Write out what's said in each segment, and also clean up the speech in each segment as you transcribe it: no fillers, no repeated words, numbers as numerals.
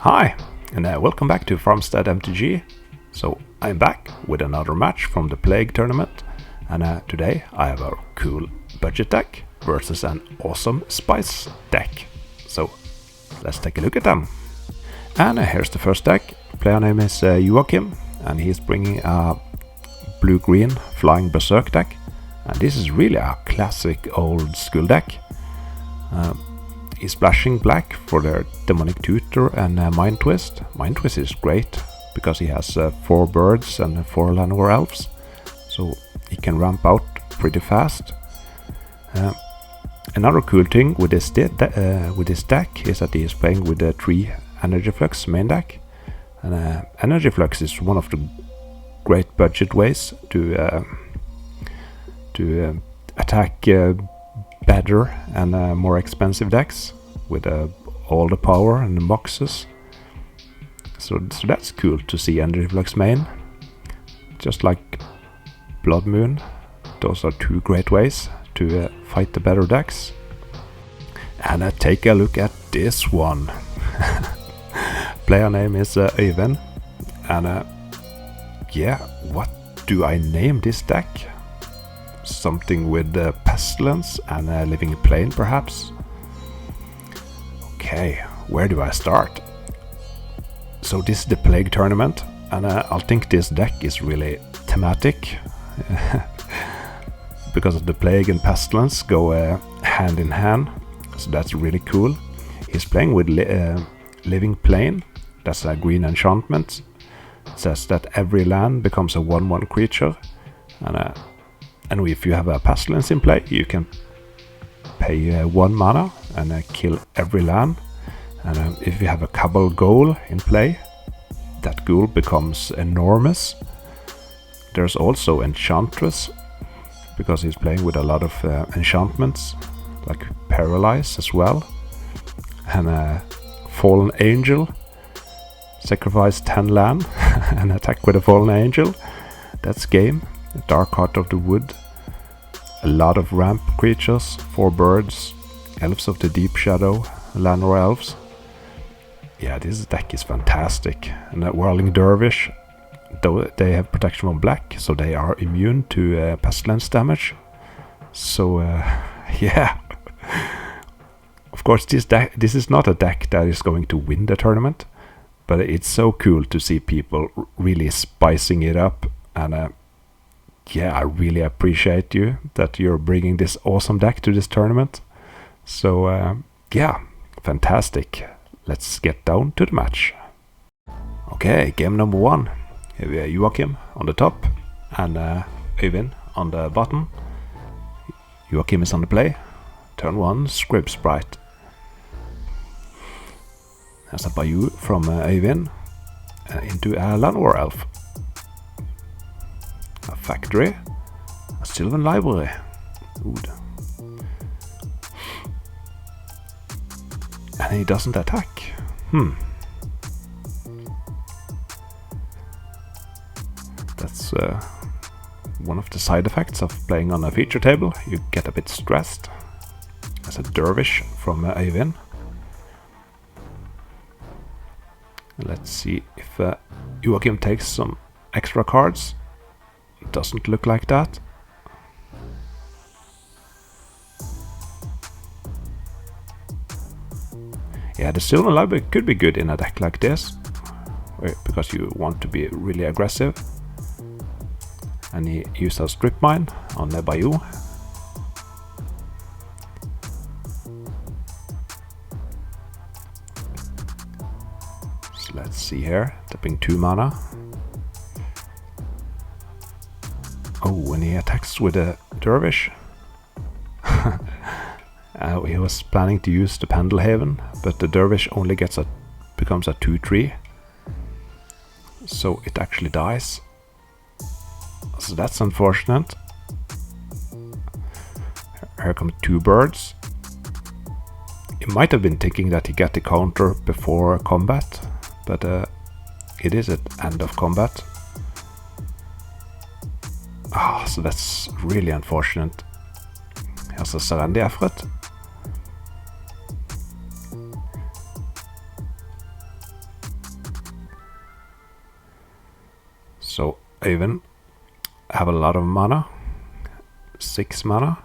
Hi, and welcome back to Farmstead MTG. So I'm back with another match from the Plague tournament, and today I have a cool budget deck versus an awesome spice deck. So let's take a look at them. And here's the first deck. Player name is Joachim, and he's bringing a blue-green flying Berserk deck. And this is really a classic old school deck. He's splashing black for their Demonic Tutor and Mind Twist. Mind Twist is great because he has 4 birds and 4 Llanowar elves, so he can ramp out pretty fast. Another cool thing with this deck is that he is playing with the 3 Energy Flux main deck. And Energy Flux is one of the great budget ways to attack better and more expensive decks with all the power and the boxes. So that's cool to see Energy Flux main. Just like Blood Moon, those are 2 great ways to fight the better decks. And take a look at this one. Player name is Øyvind, and yeah, what do I name this deck? Something with Pestilence and Living Plane, perhaps? Okay, where do I start? So this is the Plague tournament, and I think this deck is really thematic because the Plague and Pestilence go hand in hand, so that's really cool. He's playing with Living Plane. That's a green enchantment. It says that every land becomes a 1/1 creature, and if you have a Pestilence in play, you can pay 1 mana and kill every land. And if you have a Cabal Ghoul in play, that ghoul becomes enormous. There's also Enchantress, because he's playing with a lot of enchantments, like Paralyze as well. And Fallen Angel, sacrifice 10 land and attack with a Fallen Angel. That's game. Dark Heart of the Wood, a lot of ramp creatures, 4 birds, Elves of the Deep Shadow, Llanowar elves. Yeah, this deck is fantastic. And Whirling Dervish, though they have protection from black, so they are immune to Pestilence damage. So yeah. Of course, this is not a deck that is going to win the tournament, but it's so cool to see people really spicing it up. And yeah, I really appreciate you that you're bringing this awesome deck to this tournament. So yeah, fantastic. Let's get down to the match. Okay, game number 1. Here we have Joachim on the top and Øyvind on the bottom. Joachim is on the play. Turn 1, Scrib Sprite. There's a Bayou from Øyvind into a Llanowar elf. A factory, a Sylvan library. Good. And he doesn't attack. That's one of the side effects of playing on a feature table. You get a bit stressed. There's a Dervish from Øyvind. Let's see if Joachim takes some extra cards. Doesn't look like that. Yeah, the Sylvan Library could be good in a deck like this, because you want to be really aggressive. And he used a Strip Mine on the Bayou. So let's see here, tapping 2 mana. Oh, when he attacks with a Dervish. He was planning to use the Pendelhaven, but the Dervish only becomes a 2/3. So it actually dies. So that's unfortunate. Here come 2 birds. He might have been thinking that he got the counter before combat, but it is at end of combat. So that's really unfortunate. Here's a Serendi Efret. So Øyvind have a lot of mana, 6 mana.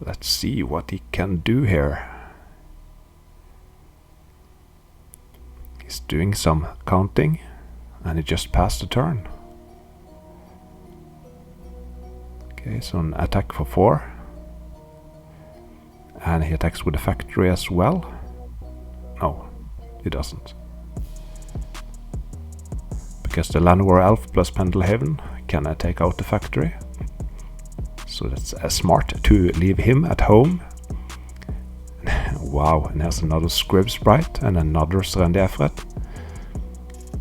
Let's see what he can do here. He's doing some counting, and he just passed the turn. Okay, so an attack for 4. And he attacks with the factory as well. No, he doesn't. Because the Llanowar Elf plus Pendelhaven can take out the factory. So that's smart to leave him at home. Wow, and there's another Scrib Sprite and another Serendi Efret.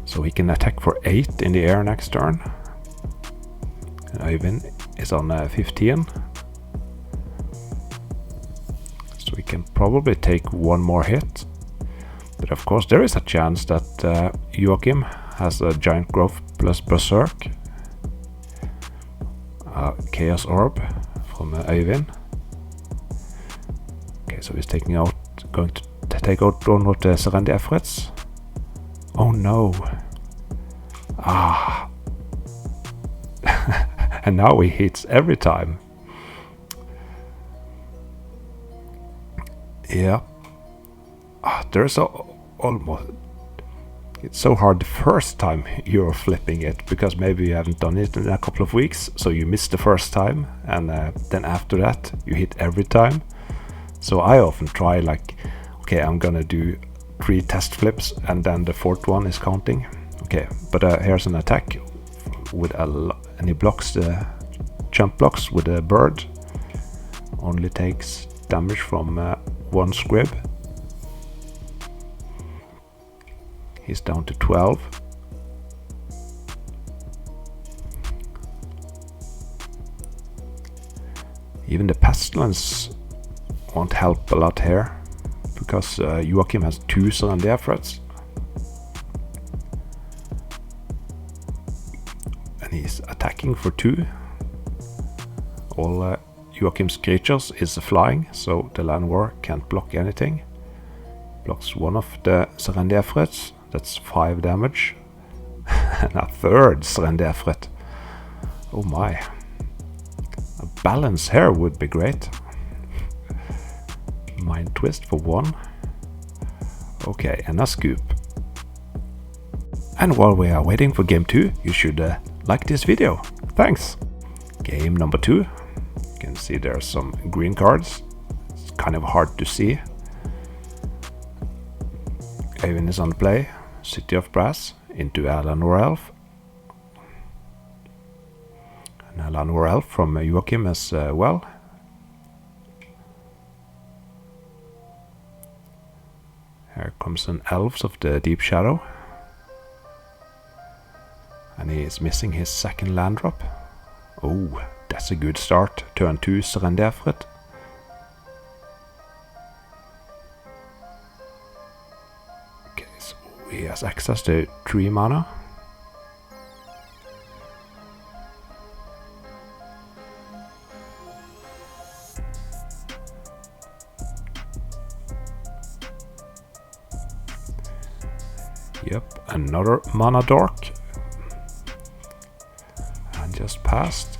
So he can attack for 8 in the air next turn. And Øyvind is on 15. So we can probably take one more hit. But of course there is a chance that Joachim has a Giant Growth plus Berserk. Chaos Orb from Øyvind. Okay, so he's going to take out one of the Serendi Efrets. Oh no. Ah. And now he hits every time. Yeah. There's almost... It's so hard the first time you're flipping it, because maybe you haven't done it in a couple of weeks, so you missed the first time, and then after that you hit every time. So I often try like, okay, I'm gonna do 3 test flips, and then the 4th one is counting. Okay, but here's an attack with and he blocks the jump blocks with a bird. Only takes damage from 1 scrib. He's down to 12. Even the Pestilence won't help a lot here, because Joachim has 2 Serendi Efrets. And he's attacking for 2. All Joachim's creatures is flying, so the Llanowar can't block anything. Blocks one of the Serendi Efrets, that's 5 damage. And a 3rd Serendi Efret. Oh my. A balance here would be great. Mind Twist for 1. Okay, and a scoop. And while we are waiting for game 2, you should like this video. Thanks! Game number 2. You can see there are some green cards. It's kind of hard to see. Øyvind is on play. City of Brass into a Llanowar Elf. And a Llanowar Elf from Joachim as well. Here comes an Elves of the Deep Shadow. And he is missing his 2nd land drop. Oh, that's a good start. Turn 2 Serendi Efret. Okay, so he has access to 3 mana. Yep, another mana dork. And just passed.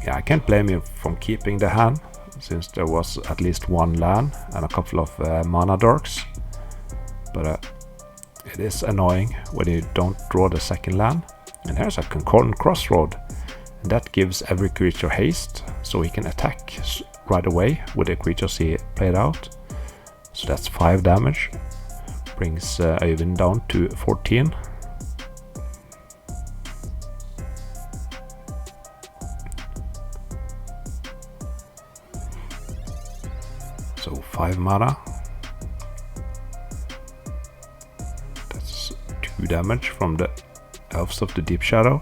Yeah, I can't blame him from keeping the hand, since there was at least 1 land and a couple of mana dorks. But it is annoying when you don't draw the 2nd land. And here's a Concordant Crossroad. And that gives every creature haste, so he can attack right away with the creatures he played out. So that's 5 damage. Brings Øyvind down to 14. So 5 mana. That's 2 damage from the Elves of the Deep Shadow.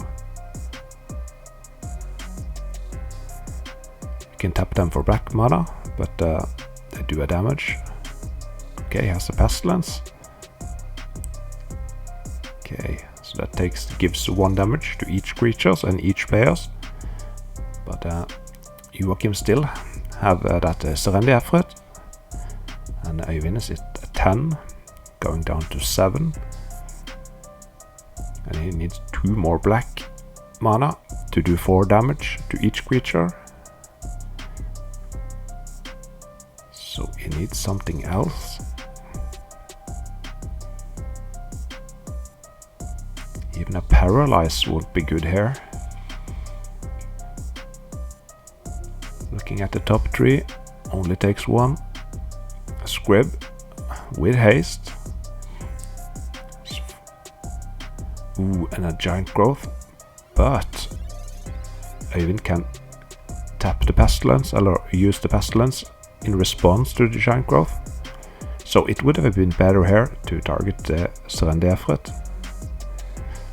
You can tap them for black mana, but they do a damage. Okay, he has a Pestilence. Okay, so that gives 1 damage to each creatures and each players. But Joachim still have that Serendi Efret. And Øyvind is at 10, going down to 7. And he needs 2 more black mana to do 4 damage to each creature. So he needs something else. Even a paralyze would be good here. Looking at the top tree, only takes 1. A squib with haste. Ooh, and a giant growth. But Eyvind can tap the Pestilence or use the Pestilence in response to the giant growth. So it would have been better here to target the Serendefret.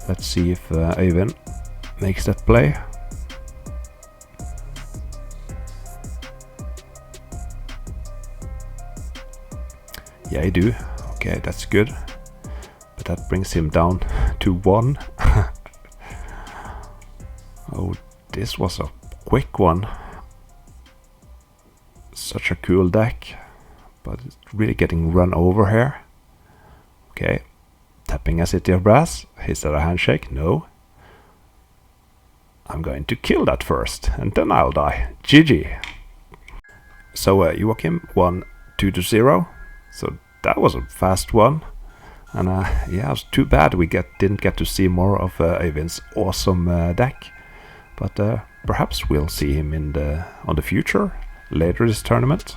Let's see if Eyvind makes that play. Yeah, I do. Okay, that's good. But that brings him down to 1. Oh, this was a quick one. Such a cool deck. But it's really getting run over here. Okay. Tapping a City of Brass. Is that a handshake? No. I'm going to kill that first, and then I'll die. GG. So Joachim won 2-0. So that was a fast one. And yeah, it was too bad we didn't get to see more of Eyvind's awesome deck. But perhaps we'll see him on the future, later this tournament.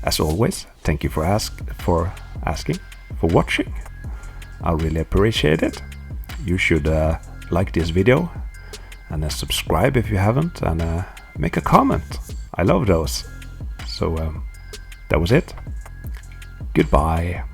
As always, thank you for asking, for watching. I really appreciate it. You should like this video and subscribe if you haven't, and make a comment. I love those. So that was it. Goodbye.